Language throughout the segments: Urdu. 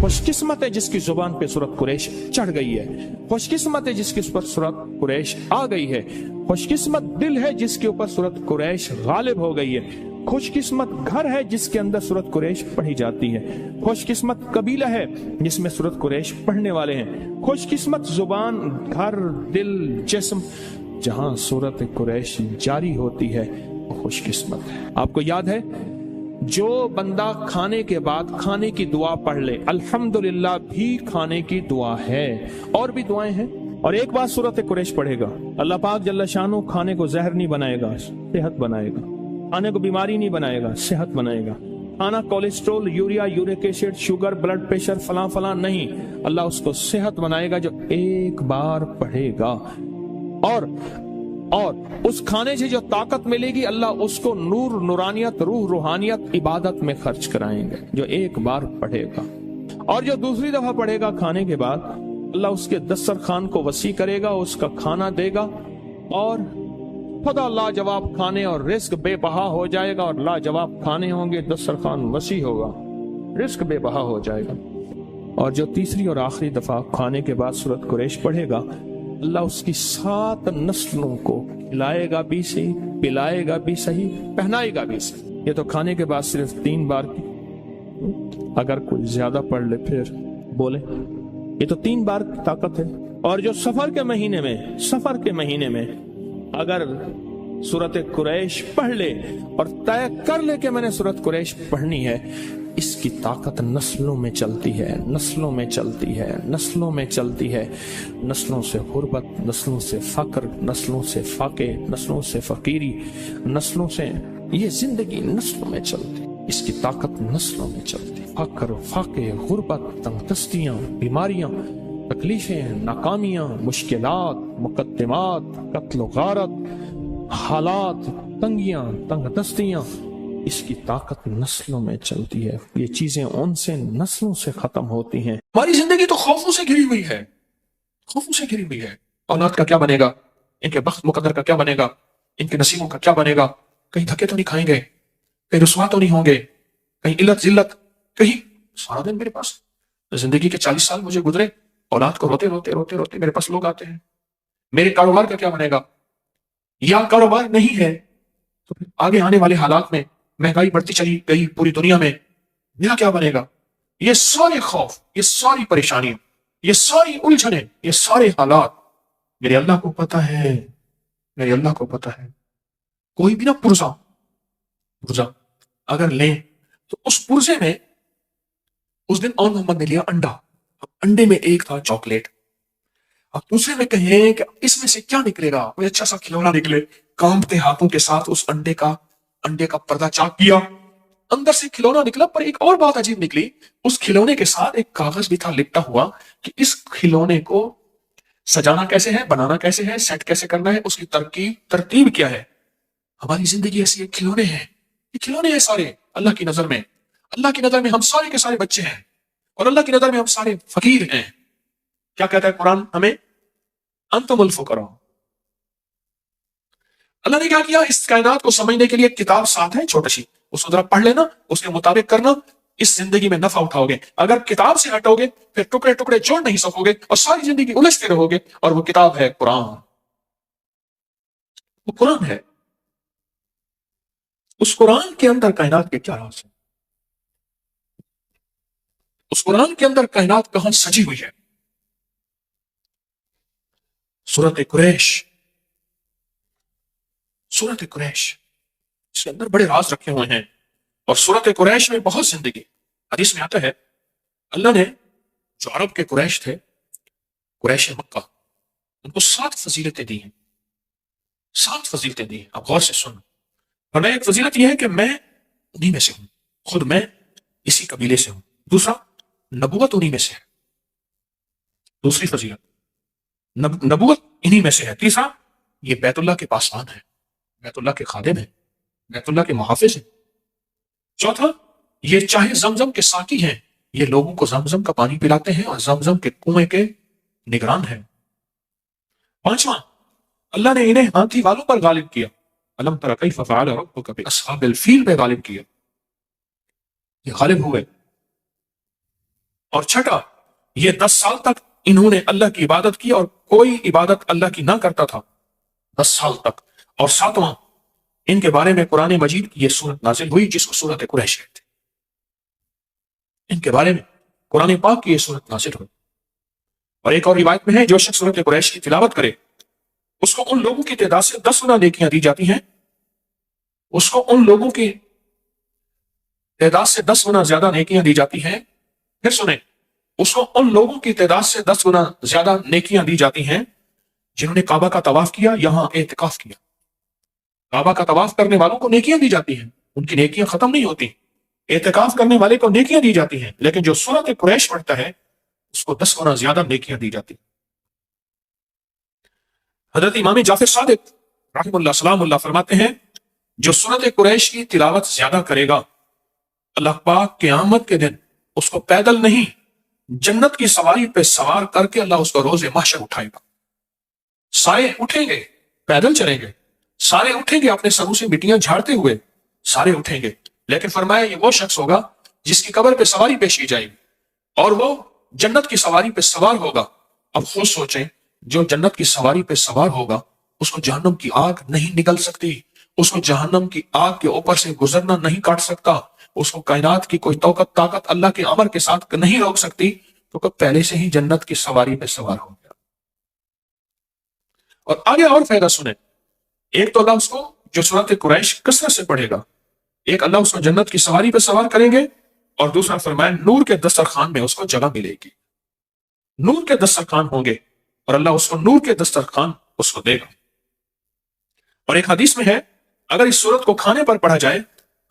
خوش قسمت ہے جس کی زبان پہ سورت قریش چڑھ گئی ہے. خوش قسمت ہے جس کے اوپر سورت قریش آ گئی ہے. خوش قسمت دل ہے جس کے اوپر سورت قریش غالب ہو گئی ہے. خوش قسمت گھر ہے جس کے اندر سورت قریش پڑھی جاتی ہے. خوش قسمت قبیلہ ہے جس میں سورت قریش پڑھنے والے ہیں. خوش قسمت زبان، گھر، دل، جسم جہاں سورت قریش جاری ہوتی ہے وہ خوش قسمت ہے. آپ کو یاد ہے جو بندہ کھانے کے بعد کھانے کی دعا پڑھ لے، الحمدللہ بھی کھانے کی دعا ہے، اور بھی دعائیں ہیں. اور ایک بات سورت قریش پڑھے گا، اللہ پاک جل شانہ کھانے کو زہر نہیں بنائے گا، صحت بنائے گا. کھانے کو بیماری نہیں بنائے گا، صحت بنائے گا. کھانا cholesterol, urea, uric acid, sugar, blood pressure, فلاں فلاں نہیں، اللہ اس کو صحت بنائے گا جو ایک بار پڑھے گا. اور اس کھانے سے جو طاقت ملے گی اللہ اس کو نور، نورانیت، روح، روحانیت عبادت میں خرچ کرائیں گے جو ایک بار پڑھے گا. اور جو دوسری دفعہ پڑھے گا کھانے کے بعد اللہ اس کے دسترخوان کو وسیع کرے گا، اس کا کھانا دے گا، اور خدا لاجواب کھانے اور رزق بے بہا ہو جائے گا. اور لاجواب کھانے ہوں گے، دسترخوان وسیع ہوگا، رزق بے بہا ہو جائے گا. اور جو تیسری اور آخری دفعہ کھانے کے بعد سورت قریش پڑھے گا اللہ اس کی 7 نسلوں کو کھلائے گا بھی صحیح، پلائے گا بھی صحیح، پہنائے گا بھی صحیح. یہ تو کھانے کے بعد صرف 3 بار کی، اگر کوئی زیادہ پڑھ لے پھر بولے. یہ تو 3 بار کی طاقت ہے. اور جو سفر کے مہینے میں اگر سورت قریش پڑھ لے اور طے کر لے کہ میں نے سورت قریش پڑھنی ہے، اس کی طاقت نسلوں میں چلتی ہے، نسلوں میں چلتی ہے، نسلوں میں چلتی ہے. نسلوں سے غربت، نسلوں سے فقر، نسلوں سے فاقے، نسلوں سے فقیری، نسلوں سے یہ زندگی نسلوں میں چلتی. اس کی طاقت نسلوں میں چلتی. فقر، فاقے، غربت، تنگ دستیاں، بیماریاں، تکلیفیں، ناکامیاں، مشکلات، مقدمات، قتل و غارت، حالات، تنگیاں، تنگ دستیاں، اس کی طاقت نسلوں میں چلتی ہے. یہ چیزیں ان سے نسلوں سے ختم ہوتی ہیں. ہماری زندگی تو خوفوں سے گھری ہوئی ہے، خوفوں سے گھری ہوئی ہے. اولاد کا کیا بنے گا، ان کے بخت مقدر کا کیا بنے گا، ان کے نصیبوں کا کیا بنے گا، کہیں دھکے تو نہیں کھائیں گے، کہیں رسوا تو نہیں ہوں گے، کہیں علت ذلت، کہیں. سارا دن میرے پاس زندگی کے 40 سال مجھے گزرے، اولاد کو روتے روتے روتے روتے میرے پاس لوگ آتے ہیں. میرے کاروبار کا کیا بنے گا، یا کاروبار نہیں ہے تو پھر آگے آنے والے حالات میں مہنگائی بڑھتی چلی گئی پوری دنیا میں، میرا کیا بنے گا. یہ سارے خوف، یہ ساری پریشانیاں، یہ ساری الجھنیں، یہ سارے حالات میرے اللہ کو پتہ ہے، میرے اللہ کو پتہ ہے. کوئی بھی نہ پرزا اگر لیں تو اس پرزے میں اس دن اون محمد نے لیا انڈا. اب انڈے میں ایک تھا چاکلیٹ. اب دوسرے میں کہیں کہ اس میں سے کیا نکلے گا، کوئی اچھا سا کھلونا نکلے. کانپتے ہاتھوں کے ساتھ اس انڈے کا پردہ چاک کیا، اندر سے کھلونا نکلا. پر ایک اور بات عجیب نکلی، اس کھلونے کے ساتھ ایک کاغذ بھی تھا لپٹا ہوا کہ اس کھلونے کو سجانا کیسے ہے، بنانا کیسے ہے، سیٹ کیسے کرنا ہے، اس کی ترتیب کیا ہے. ہماری زندگی ایسی ہے، کھلونے ہیں، یہ کھلونے ہیں سارے. اللہ کی نظر میں ہم سارے کے سارے بچے ہیں، اور اللہ کی نظر میں ہم سارے فقیر ہیں. کیا کہتا ہے قرآن ہمیں، انتم الفقراء. اللہ نے کیا کیا، اس کائنات کو سمجھنے کے لیے ایک کتاب ساتھ ہے چھوٹی سی، اس کو ذرا پڑھ لینا، اس کے مطابق کرنا، اس زندگی میں نفع اٹھاؤ گے. اگر کتاب سے ہٹو گے پھر ٹکڑے ٹکڑے جوڑ نہیں سکو گے اور ساری زندگی الجھتے رہو گے. اور وہ کتاب ہے قرآن. وہ قرآن ہے. اس قرآن کے اندر کائنات کے کیا راز ہیں، اس قرآن کے اندر کائنات کہاں سجی ہوئی ہے. سورت قریش اس کے اندر بڑے راز رکھے ہوئے ہیں. اور سورت قریش میں بہت زندگی. حدیث میں آتا ہے اللہ نے جو عرب کے قریش تھے، قریش مکہ، ان کو 7 فضیلتیں دی ہیں. 7 فضیلتیں دی ہیں. آپ غور سے سن. اور ایک فضیلت یہ ہے کہ میں انہی میں سے ہوں، خود میں اسی قبیلے سے ہوں. دوسرا، نبوت انہی میں سے ہے. دوسری فضیلت، نبوت انہی میں سے ہے. تیسرا، یہ بیت اللہ کے پاسبان ہے، بیت اللہ کے خادم ہیں، بیت اللہ کے محافظ ہیں. چوتھا، یہ چاہے زمزم کے ساقی ہیں، یہ لوگوں کو زمزم کا پانی پلاتے ہیں اور زمزم کے کنویں کے نگران ہیں. پانچواں، اللہ نے انہیں ہاتھی والوں پر غالب کیا. الم تر کیف فعل ربک باصحاب الفیل پہ غالب کیا. یہ غالب ہوئے. اور چھٹا، یہ 10 سال تک انہوں نے اللہ کی عبادت کی اور کوئی عبادت اللہ کی نہ کرتا تھا، 10 سال تک۔ اور ساتواں، ان کے بارے میں قرآن مجید کی یہ سورت نازل ہوئی جس کو سورت قریش کہتے ہیں۔ ان کے بارے میں قرآن پاک کی یہ سورت نازل ہوئی۔ اور ایک اور روایت میں ہے، جو شخص سورت قریش کی تلاوت کرے اس کو ان لوگوں کی تعداد سے 10 گنا نیکیاں دی جاتی ہیں، اس کو ان لوگوں کی تعداد سے 10 گنا زیادہ نیکیاں دی جاتی ہیں۔ پھر سنیں، اس کو ان لوگوں کی تعداد سے 10 گنا زیادہ نیکیاں دی جاتی ہیں جنہوں نے کعبہ کا طواف کیا، یہاں اعتکاف کیا۔ کعبہ کا طواف کرنے والوں کو نیکیاں دی جاتی ہیں، ان کی نیکیاں ختم نہیں ہوتی۔ اعتکاف کرنے والے کو نیکیاں دی جاتی ہیں، لیکن جو سورت قریش پڑھتا ہے اس کو 10 گنا زیادہ نیکیاں دی جاتی ہیں۔ حضرت امام جعفر صادق رحمہ اللہ سلام اللہ فرماتے ہیں، جو سورت قریش کی تلاوت زیادہ کرے گا، اللہ پاک قیامت کے دن اس کو پیدل نہیں، جنت کی سواری پہ سوار کر کے اللہ اس کو روز محشر اٹھائے گا۔ سارے اٹھیں گے، پیدل چلیں گے، سارے اٹھیں گے اپنے سروں سے مٹیاں جھاڑتے ہوئے، سارے اٹھیں گے، لیکن فرمایا یہ وہ شخص ہوگا جس کی قبر پہ سواری پیش کی جائے گی اور وہ جنت کی سواری پہ سوار ہوگا۔ اب خود سوچیں، جو جنت کی سواری پہ سوار ہوگا اس کو جہنم کی آگ نہیں نگل سکتی، اس کو جہنم کی آگ کے اوپر سے گزرنا نہیں کاٹ سکتا، اس کو کائنات کی کوئی طاقت اللہ کے امر کے ساتھ نہیں روک سکتی، تو کہ پہلے سے ہی جنت کی سواری پہ سوار ہو گیا۔ اور آگے اور فائدہ سنیں، ایک تو اللہ اس کو جو سورت قریش کثرت سے پڑھے گا، ایک اللہ اس کو جنت کی سواری پہ سوار کریں گے، اور دوسرا فرمایا نور کے دسترخوان میں اس کو جگہ ملے گی، نور کے دسترخوان ہوں گے اور اللہ اس کو نور کے دسترخوان اس کو دے گا۔ اور ایک حدیث میں ہے، اگر اس سورت کو کھانے پر پڑھا جائے،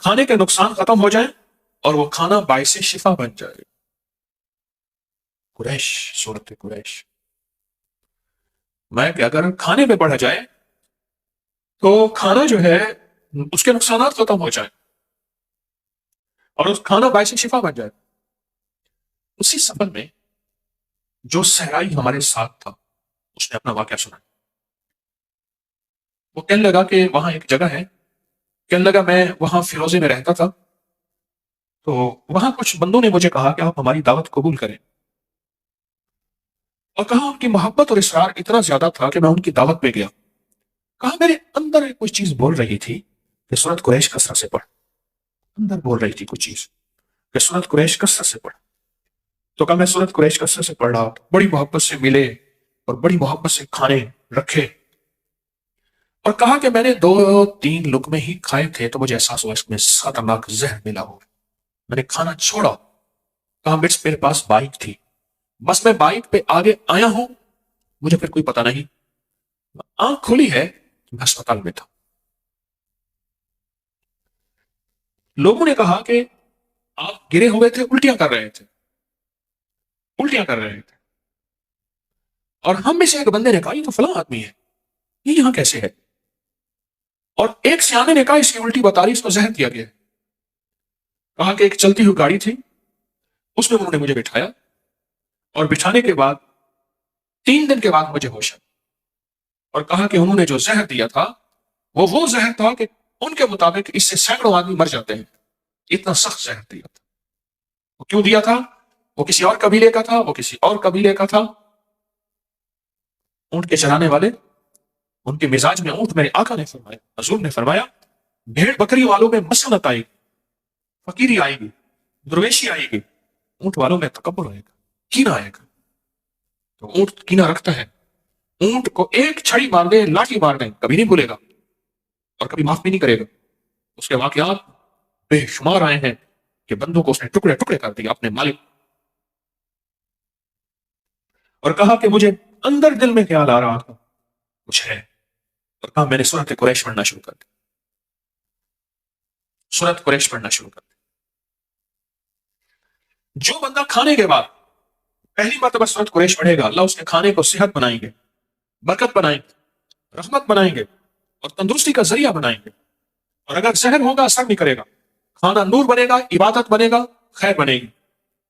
کھانے کے نقصان ختم ہو جائیں اور وہ کھانا باعث شفا بن جائے۔ قریش، سورت قریش میں کہ اگر کھانے پہ پڑھا جائے تو کھانا جو ہے اس کے نقصانات ختم ہو جائیں اور اس کھانا باعث شفا بن جائے۔ اسی سفر میں جو صحرائی ہمارے ساتھ تھا اس نے اپنا واقعہ سنا۔ وہ کہنے لگا کہ وہاں ایک جگہ ہے، کہنے لگا میں وہاں فیروزے میں رہتا تھا، تو وہاں کچھ بندوں نے مجھے کہا کہ آپ ہماری دعوت قبول کریں، اور کہا ان کی محبت اور اصرار اتنا زیادہ تھا کہ میں ان کی دعوت پہ گیا۔ کہا میرے اندر کوئی چیز بول رہی تھی کہ سورت قریش کثرت سے پڑھ، اندر بول رہی تھی کچھ چیز کہ سورت قریش کثرت سے پڑھ۔ تو کہا میں سورت قریش کثرت سے پڑھ رہا، بڑی محبت سے ملے اور بڑی محبت سے کھانے رکھے، اور کہا کہ میں نے 2-3 لقمے ہی کھائے تھے تو مجھے احساس ہوا اس میں خطرناک زہر ملا ہوا، میں نے کھانا چھوڑا۔ کہا میرے پاس بائک تھی، بس میں بائک پہ آگے آیا ہوں، مجھے پھر کوئی پتہ نہیں، آنکھ کھلی ہے، میں ہسپتال میں تھا۔ لوگوں نے کہا کہ آپ گرے ہوئے تھے، الٹیاں کر رہے تھے، الٹیاں کر رہے تھے، اور ہم میں سے ایک بندے نے کہا یہ تو فلاں آدمی ہے، یہ یہاں کیسے ہے؟ اور ایک سیانے نے کہا اس کی الٹی بتا رہی، اس کو زہر دیا گیا ہے۔ کہا کہ ایک چلتی ہوئی گاڑی تھی، اس میں انہوں نے مجھے بٹھایا، اور بٹھانے کے بعد 3 دن کے بعد مجھے ہوش آیا، اور کہا کہ انہوں نے جو زہر دیا تھا وہ زہر تھا کہ ان کے مطابق اس سے سینکڑوں آدمی مر جاتے ہیں، اتنا سخت زہر دیا تھا۔ وہ کیوں دیا تھا؟ وہ کسی اور قبیلے کا تھا، وہ کسی اور قبیلے کا تھا۔ اونٹ کے چرانے والے، ان کے مزاج میں اونٹ، میرے آقا نے فرمایا، حضور نے فرمایا، بھیڑ بکری والوں میں مسنت آئے گی، فقیری آئے گی، درویشی آئے گی، اونٹ والوں میں تکبر آئے گا، کینہ آئے گا۔ تو اونٹ کینہ رکھتا ہے، اونٹ کو ایک چھڑی مار دے، لاٹھی مار دے، کبھی نہیں بھولے گا اور کبھی معاف بھی نہیں کرے گا۔ اس کے واقعات بے شمار آئے ہیں کہ بندوں کو اس نے ٹکڑے ٹکڑے کر دیا اپنے مالک۔ اور کہا کہ مجھے اندر دل میں خیال آ رہا تھا کچھ ہے، اور کہا میں نے سورت قریش پڑھنا شروع کر دی، سورت قریش پڑھنا شروع کر دی۔ جو بندہ کھانے کے بعد پہلی مرتبہ سورت قریش پڑھے گا، اللہ اس کے کھانے کو صحت بنائیں گے، برکت بنائیں گے، رحمت بنائیں گے اور تندرستی کا ذریعہ بنائیں گے۔ اور اگر زہر ہوگا اثر نہیں کرے گا، کھانا نور بنے گا، عبادت بنے گا، خیر بنے گی۔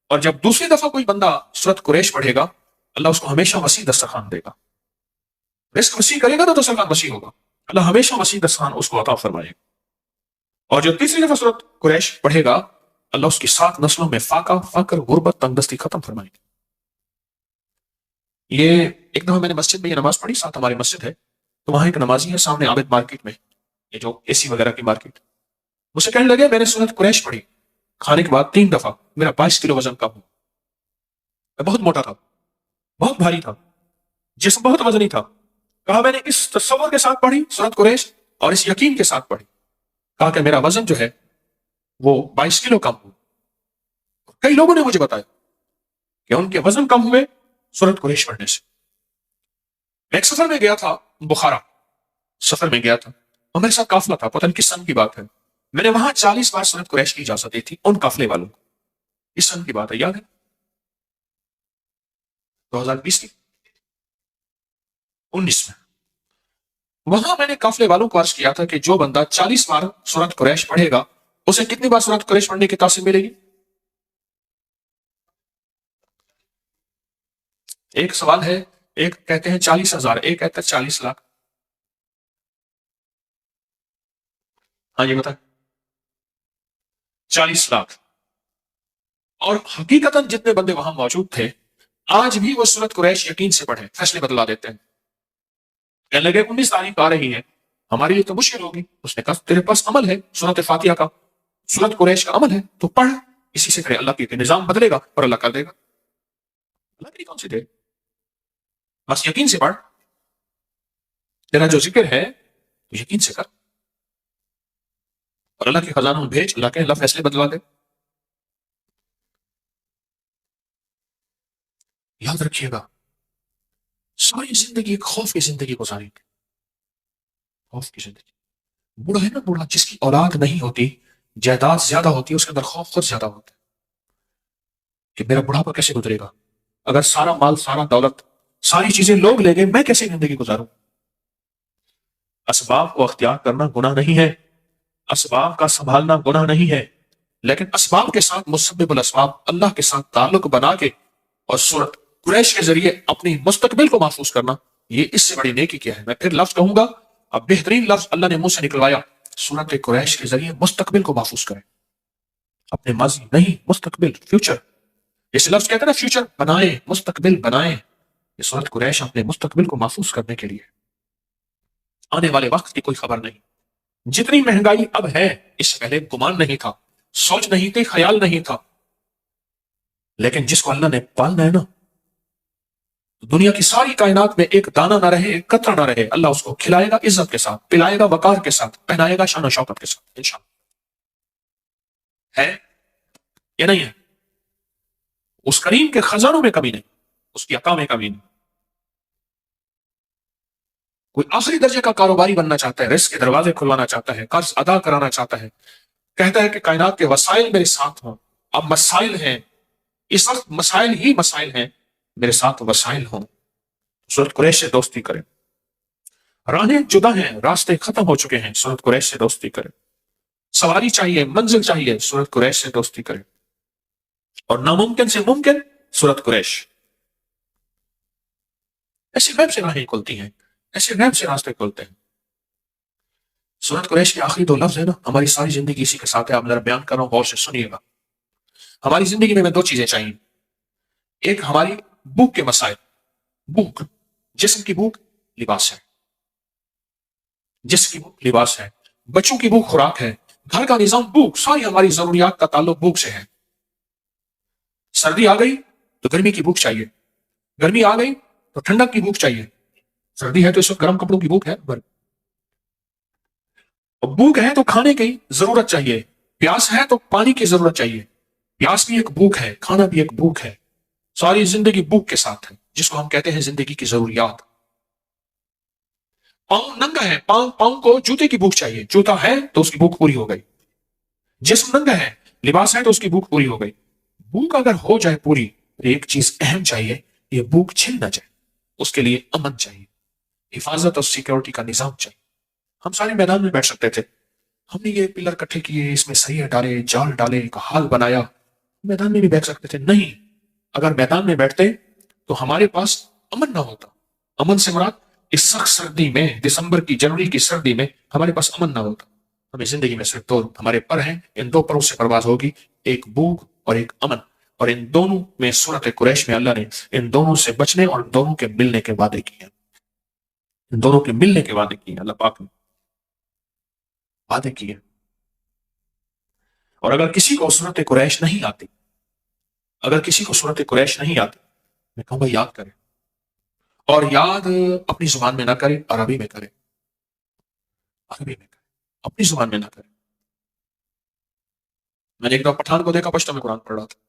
اور جب دوسری دفعہ کوئی بندہ سورت قریش پڑھے گا، اللہ اس کو ہمیشہ وسیع دسترخوان دے گا، رزق وسیع کرے گا تو دسترخوان وسیع ہوگا، اللہ ہمیشہ وسیع دسترخوان اس کو عطا فرمائے گا۔ اور جو تیسری دفعہ سورت قریش پڑھے گا، اللہ اس کی 7 نسلوں میں فاقہ فقر غربت تنگدستی ختم فرمائیں گے. یہ ایک دفعہ میں نے مسجد میں یہ نماز پڑھی، ساتھ ہماری مسجد ہے، تو وہاں ایک نمازی ہے سامنے عابد مارکیٹ میں، یہ جو اے سی وغیرہ کی مارکیٹ، مجھ سے کہنے لگے میں نے سورۃ قریش پڑھی کھانے کے بعد 3 دفعہ، میرا 22 کلو وزن کم ہوا. میں بہت موٹا تھا، بہت بھاری تھا، جسم بہت وزنی تھا. کہا میں نے اس تصور کے ساتھ پڑھی سورۃ قریش اور اس یقین کے ساتھ پڑھی، کہا کہ میرا وزن جو ہے وہ 22 کلو کم ہوا. کئی لوگوں نے مجھے بتایا کہ ان کے وزن کم ہوئے سورۃ قریش پڑھنے سے. میں ایک سفر میں گیا تھا، بخارا سفر میں گیا تھا، اور میرے ساتھ قافلہ تھا، پتہ نہیں کس سن کی بات ہے. میں نے وہاں 40 بار سورۃ قریش کی اجازت دی تھی ان قافلے والوں کو. اس سن کی بات ہے، یاد ہے 2020 کی 19 میں. وہاں میں نے قافلے والوں کو عرض کیا تھا کہ جو بندہ 40 بار سورۃ قریش پڑھے گا اسے کتنی بار سورۃ قریش پڑھنے کی تاثیر ملے گی؟ ایک سوال ہے، ایک کہتے ہیں 40,000، ایک کہتا ہے 40 لاکھ. ہاں جی بتائیں. 40 لاکھ. اور حقیقتاً جتنے بندے وہاں موجود تھے آج بھی وہ سورۃ قریش یقین سے پڑھیں، فیصلے بدلا دیتے ہیں. کہنے لگے 19 تاریخ آ رہی ہے، ہمارے لیے تو مشکل ہوگی. اس نے کہا تیرے پاس عمل ہے سورۃ فاتحہ کا، سورۃ قریش کا عمل ہے، تو پڑھ، اسی سے کرے، اللہ کے نظام بدلے گا اور اللہ کر دے گا. اللہ کی کون سی دے، بس یقین سے پڑھ. تیرا جو ذکر ہے تو یقین سے کر، اور اللہ کے خزانوں میں بھیج، اللہ کے اللہ فیصلے بدلا دے. یاد رکھیے گا ساری زندگی ایک خوف کی زندگی گزاریں گے، خوف کی زندگی. بوڑھا ہے نا، بوڑھا جس کی اولاد نہیں ہوتی، جائیداد زیادہ ہوتی ہے، اس کے اندر خوف خود زیادہ ہوتا ہے کہ میرا بڑھاپا کیسے گزرے گا، اگر سارا مال، سارا دولت، ساری چیزیں لوگ لے گئے، میں کیسے زندگی گزاروں. اسباب کو اختیار کرنا گناہ نہیں ہے، اسباب کا سنبھالنا گناہ نہیں ہے، لیکن اسباب کے ساتھ مسبب الاسباب اللہ کے ساتھ تعلق بنا کے اور سورۃ قریش کے ذریعے اپنی مستقبل کو محفوظ کرنا، یہ اس سے بڑی نیکی کیا ہے. میں پھر لفظ کہوں گا، اب بہترین لفظ اللہ نے منہ سے نکلوایا، سورۃ قریش کے ذریعے مستقبل کو محفوظ کریں، اپنے ماضی نہیں، مستقبل، فیوچر. جیسے لفظ کہتے ہیں نا فیوچر بنائیں، مستقبل بنائیں، یہ سورۃ قریش اپنے مستقبل کو محفوظ کرنے کے لیے. آنے والے وقت کی کوئی خبر نہیں. جتنی مہنگائی اب ہے اس سے پہلے گمان نہیں تھا، سوچ نہیں تھی، خیال نہیں تھا. لیکن جس کو اللہ نے پالنا ہے نا، دنیا کی ساری کائنات میں ایک دانہ نہ رہے، ایک قطرہ نہ رہے، اللہ اس کو کھلائے گا عزت کے ساتھ، پلائے گا وقار کے ساتھ، پہنائے گا شان و شوکت کے ساتھ، انشاءاللہ. ہے یا نہیں ہے؟ اس کریم کے خزانوں میں کمی نہیں، اس کی عطا میں کمی نہیں. کوئی آخری درجے کا کاروباری بننا چاہتا ہے، رزق کے دروازے کھلوانا چاہتا ہے، قرض ادا کرانا چاہتا ہے، کہتا ہے کہ کائنات کے وسائل میرے ساتھ ہوں. اب مسائل ہیں، اس وقت مسائل ہی مسائل ہیں، میرے ساتھ وسائل ہوں. سورۃ قریش سے دوستی کریں. راہیں جدا ہیں، راستے ختم ہو چکے ہیں، سورۃ قریش سے دوستی کریں. سواری چاہیے، منزل چاہیے، سورۃ قریش سے دوستی کریں. اور ناممکن سے ممکن، سورۃ قریش. ایسے غیب سے راہیں کھلتی ہیں، ایسے غیب سے راستے کھلتے ہیں. سورۃ قریش کے آخری 2 لفظ ہے نا، ہماری ساری زندگی اسی کے ساتھ ہے. آپ ذرا بیان کر رہا ہوں، غور سے سنیے گا. ہماری زندگی میں 2 چیزیں چاہیے. ایک ہماری بھوک کے مسائل، بھوک، جسم کی بھوک لباس ہے، جسم کی بھوک لباس ہے، بچوں کی بھوک خوراک ہے، گھر کا نظام بھوک، ساری ہماری ضروریات کا تعلق بھوک سے ہے. سردی آ گئی تو گرمی کی بھوک چاہیے، گرمی آ گئی تو ٹھنڈک کی بھوک چاہیے. سردی ہے تو اس وقت گرم کپڑوں کی بھوک ہے، اور بھوک ہے تو کھانے کی ضرورت چاہیے، پیاس ہے تو پانی کی ضرورت چاہیے. پیاس بھی ایک بھوک ہے، کھانا بھی ایک بھوک ہے. ساری زندگی بھوک کے ساتھ ہے، جس کو ہم کہتے ہیں زندگی کی ضروریات. پاؤں ننگا ہے، پاؤں کو جوتے کی بھوک چاہیے، جوتا ہے تو اس کی بھوک پوری ہو گئی. جسم ننگا ہے، لباس ہے تو اس کی بھوک پوری ہو گئی. بھوک اگر ہو جائے پوری تو ایک چیز اہم چاہیے، یہ بھوک چھن نہ جائے. اس کے لیے امن چاہیے، حفاظت اور سیکورٹی کا نظام چاہیے. ہم سارے میدان میں بیٹھ سکتے تھے، ہم نے یہ پلر کٹھے کیے، اس میں سریے ڈالے، جال ڈالے، ایک حال بنایا، میدان میں بھی بیٹھ سکتے تھے. نہیں، اگر میدان میں بیٹھتے تو ہمارے پاس امن نہ ہوتا. امن سے مراد اس سخت سردی میں، دسمبر کی، جنوری کی سردی میں ہمارے پاس امن نہ ہوتا. ہمیں زندگی میں صرف دو ہمارے پر ہیں، ان دو پروں سے پرواز ہوگی، ایک بھوک اور ایک امن، اور ان دونوں میں سورت قریش میں اللہ نے ان دونوں سے بچنے اور ان دونوں کے ملنے کے وعدے کیے ہیں، ان دونوں کے ملنے کے وعدے کیے ہیں اللہ پاک نے، وعدے کیے۔ اور اگر کسی کو سورت قریش نہیں آتی، اگر کسی کو سورت قریش نہیں آتی، میں کہوں گا یاد کرے، اور یاد اپنی زبان میں نہ کرے، عربی میں کرے، عربی میں کرے، اپنی زبان میں نہ کرے۔ میں نے ایک دفعہ پٹھان کو دیکھا پشتو میں قرآن پڑھ رہا تھا،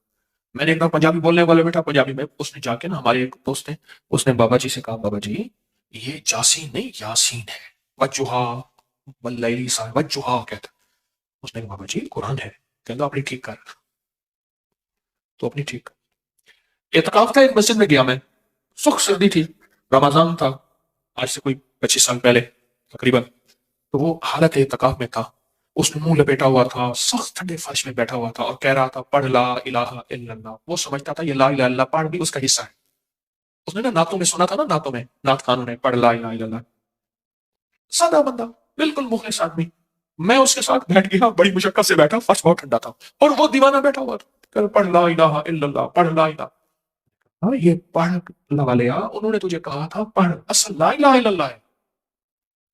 میں نے ایک دفعہ پنجابی بولنے والے بیٹھا پنجابی میں، اس نے جا کے نا ہمارے ایک دوست نے، اس نے بابا جی سے کہا بابا جی یہ جاسین نہیں یاسین ہے، وجوہا واللیلی سا وجوہا کہتا، اس نے کہا بابا جی قرآن ہے، کہتا اپنی ٹھیک کر، تو اپنی ٹھیک کر۔ اعتکاف تھا ایک مسجد میں گیا میں، سخت سردی تھی، رمضان تھا، آج سے کوئی 25 سال پہلے تقریباً، تو وہ حالت اعتکاف میں تھا، اس نے منہ لپیٹا ہوا تھا، سخت ٹھنڈے فرش میں بیٹھا ہوا تھا اور کہہ رہا تھا پڑھ لا الہ الا اللہ۔ وہ سمجھتا تھا یہ لا الہ الا اللہ پڑھ بھی اس کا حصہ ہے، اس نے نا نعتوں میں سنا تھا نا، نعتوں میں نعت خانوں نے پڑھ لا الہ الا اللہ، سادہ بندہ بالکل مخلص آدمی، میں اس کے ساتھ بیٹھ گیا، بڑی مشقت سے بیٹھا، فرش بہت ٹھنڈا تھا اور وہ دیوانہ بیٹھا ہوا تھا، کہ پڑھ لا الہ الا اللہ، پڑھ لا الہ، ہاں یہ پڑھ اللہ والے انہوں نے تجھے کہا تھا پڑھ، اصل لا الہ الا اللہ ہے،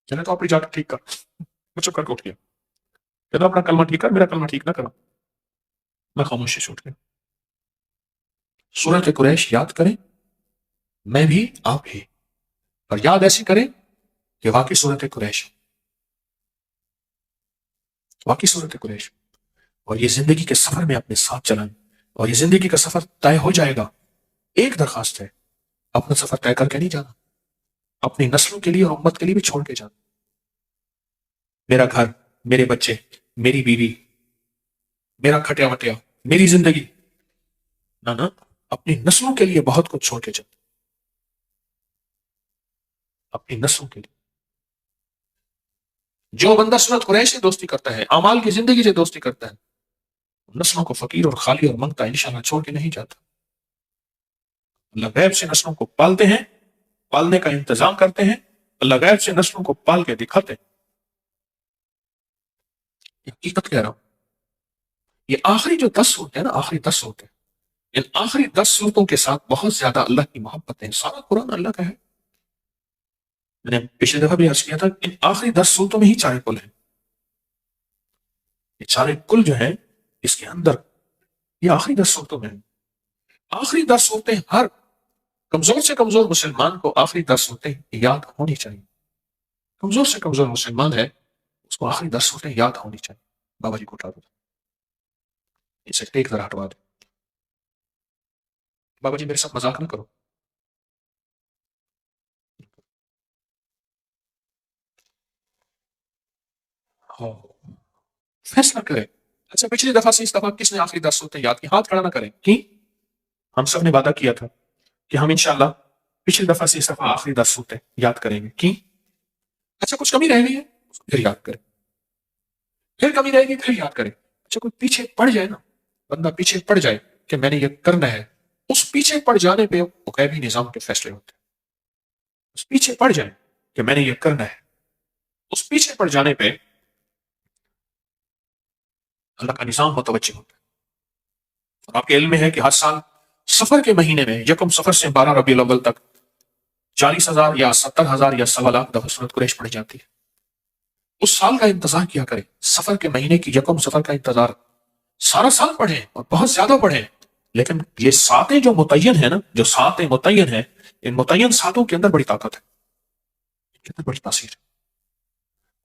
چلے تو اپنی جا کے ٹھیک کر، میں چپ کر کے اٹھ گیا، کہتا اپنا کلمہ ٹھیک کر، میرا کلمہ ٹھیک نہ کرا، میں خاموشی سے اٹھ گیا۔ سورت قریش یاد کریں، میں بھی آپ بھی، اور یاد ایسی کریں کہ واقعی سورت قریش، واقعی سورت قریش، اور یہ زندگی کے سفر میں اپنے ساتھ چلائیں، اور یہ زندگی کا سفر طے ہو جائے گا۔ ایک درخواست ہے، اپنا سفر طے کر کے نہیں جانا، اپنی نسلوں کے لیے اور امت کے لیے بھی چھوڑ کے جانا، میرا گھر، میرے بچے، میری بیوی، میرا کھٹیا وٹیا، میری زندگی، نہ اپنی نسلوں کے لیے بہت کچھ چھوڑ کے جانا، اپنی نسلوں کے لیے۔ جو بندہ سورت قریش سے دوستی کرتا ہے، اعمال کی زندگی سے دوستی کرتا ہے، نسلوں کو فقیر اور خالی اور منگتا انشاءاللہ چھوڑ کے نہیں جاتا۔ اللہ غیب سے نسلوں کو پالتے ہیں، پالنے کا انتظام کرتے ہیں، اللہ غیب سے نسلوں کو پال کے دکھاتے ہیں، یہ حقیقت کہہ رہا ہوں۔ یہ آخری جو 10 صورتیں ہیں نا، آخری 10 صورتیں، ان آخری 10 صورتوں کے ساتھ بہت زیادہ اللہ کی محبت ہے، سارا قرآن اللہ کا ہے۔ میں نے پچھلے دفعہ بھی عرض کیا تھا، ان آخری 10 صورتوں میں ہی چارے کل ہیں، یہ چارے کل جو ہیں اس کے اندر، یہ آخری 10 صورتوں میں ہیں۔ آخری 10 صورتیں ہر کمزور سے کمزور مسلمان کو آخری 10 صورتیں یاد ہونی چاہیے، کمزور سے کمزور مسلمان ہے اس کو آخری 10 صورتیں یاد ہونی چاہیے۔ بابا جی کو اٹھا دو، اسے ٹیک ذرا ہٹوا دو، بابا جی میرے ساتھ مذاق نہ کرو، ہاں فیصلہ کرے۔ اچھا پچھلی دفعہ سے اس دفعہ کس نے آخری 10 صورتیں یاد کی؟ ہاتھ کھڑا نہ کریں، کی ہم سب نے وعدہ کیا تھا کہ ہم انشاءاللہ پچھلی دفعہ سے اس دفعہ آخری 10 صورتیں یاد کریں گے، کی اچھا کچھ کمی رہ گئی ہے اس کو پھر یاد کریں، پھر کمی رہے گی پھر یاد کریں۔ اچھا کوئی پیچھے پڑ جائے نا، بندہ پیچھے پڑ جائے کہ میں نے یہ کرنا ہے، اس پیچھے پڑ جانے پہ غیبی نظام کے فیصلے ہوتے ہیں، اس پیچھے پڑ جائے کہ میں نے یہ کرنا ہے، اس پیچھے پڑ جانے پہ اللہ کا نظام متوجہ ہوتا ہے۔ اور آپ کے علم میں ہے کہ ہر سال سفر کے مہینے میں یکم سفر سے 12 ربیع الاول تک 40,000 یا 70,000 یا 1.25 دفعہ سورت قریش پڑھی جاتی ہے۔ اس سال کا انتظار کیا کریں، سفر کے مہینے کی یکم سفر کا انتظار سارا سال پڑھیں اور بہت زیادہ پڑھیں، لیکن یہ ساتیں جو متعین ہیں نا، جو ساتیں متعین ہیں، ان متعین ساتوں کے اندر بڑی طاقت ہے، ان کے اندر بڑی تاثیر ہے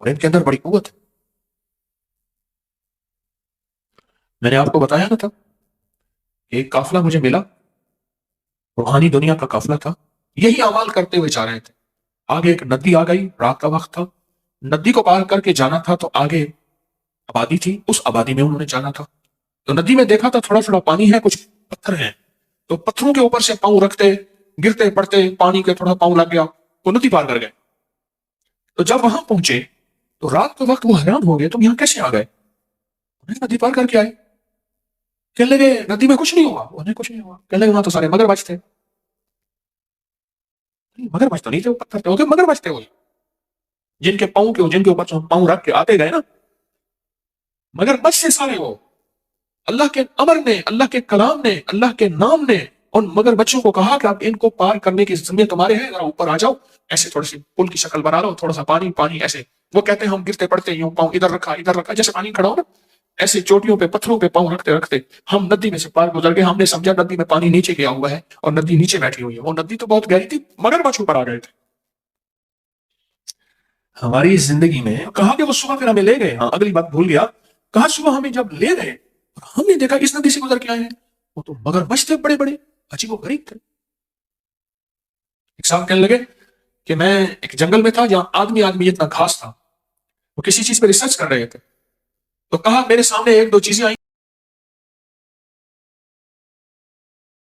اور ان کے اندر بڑی قوت ہے۔ میں نے آپ کو بتایا نا تھا، ایک قافلہ مجھے ملا، روحانی دنیا کا قافلہ تھا، یہی اعمال کرتے ہوئے جا رہے تھے، آگے ایک ندی آ گئی، رات کا وقت تھا، ندی کو پار کر کے جانا تھا، تو آگے آبادی تھی، اس آبادی میں انہوں نے جانا تھا، تو ندی میں دیکھا تھا تھوڑا تھوڑا پانی ہے، کچھ پتھر ہیں، تو پتھروں کے اوپر سے پاؤں رکھتے، گرتے پڑتے، پانی کے تھوڑا پاؤں لگ گیا، وہ ندی پار کر گئے۔ تو جب وہاں پہنچے تو رات کے وقت وہ حیران ہو گئے، تم یہاں کیسے آ گئے؟ انہیں ندی پار کر کے آئے، کہنے لگے ندی میں کچھ نہیں ہوا، انہیں کچھ نہیں ہوا، کہنے لگے وہاں تو سارے مگرمچھ تھے، مگرمچھ تو نہیں تھے، وہ پتھر تھے، مگرمچھ تھے، وہ جن کے پاؤں کے جن کے اوپر پاؤں رکھ کے آتے گئے نا، مگر مچھ سے سارے وہ اللہ کے امر نے، اللہ کے کلام نے، اللہ کے نام نے ان مگر بچوں کو کہا کہ آپ ان کو پار کرنے کی ذمہ تمہارے ہیں، ذرا اوپر آ جاؤ، ایسے تھوڑی سی پل کی شکل بنا لو، تھوڑا سا پانی پانی ایسے. وہ کہتے ہیں ہم گرتے پڑتے یوں پاؤں ادھر رکھا جیسے پانی کھڑا ہو نا، ایسے چوٹیوں پہ پتھروں پہ پاؤں رکھتے رکھتے ہم ندی میں سے پار گزر گئے. ہم نے سمجھا ندی میں پانی نیچے گیا ہوا ہے اور ندی نیچے بیٹھی ہوئی ہے. وہ ندی تو بہت گہری تھی، مگر بچ اوپر آ گئے تھے. ہماری اس زندگی میں کہا کہ وہ صبح پھر ہمیں لے گئے. ہاں اگلی بات بھول گیا. کہا صبح ہمیں جب لے گئے اور ہم نے دیکھا اس ندی سے گزر کے آئے ہیں، وہ تو مگر مچھ تھے بڑے بڑے، عجیب و غریب تھے. ایک صاحب کہنے لگے کہ میں ایک جنگل میں تھا جہاں آدمی اتنا گھاس تھا. وہ کسی چیز پہ ریسرچ کر رہے تھے، تو کہا میرے سامنے ایک دو چیزیں آئی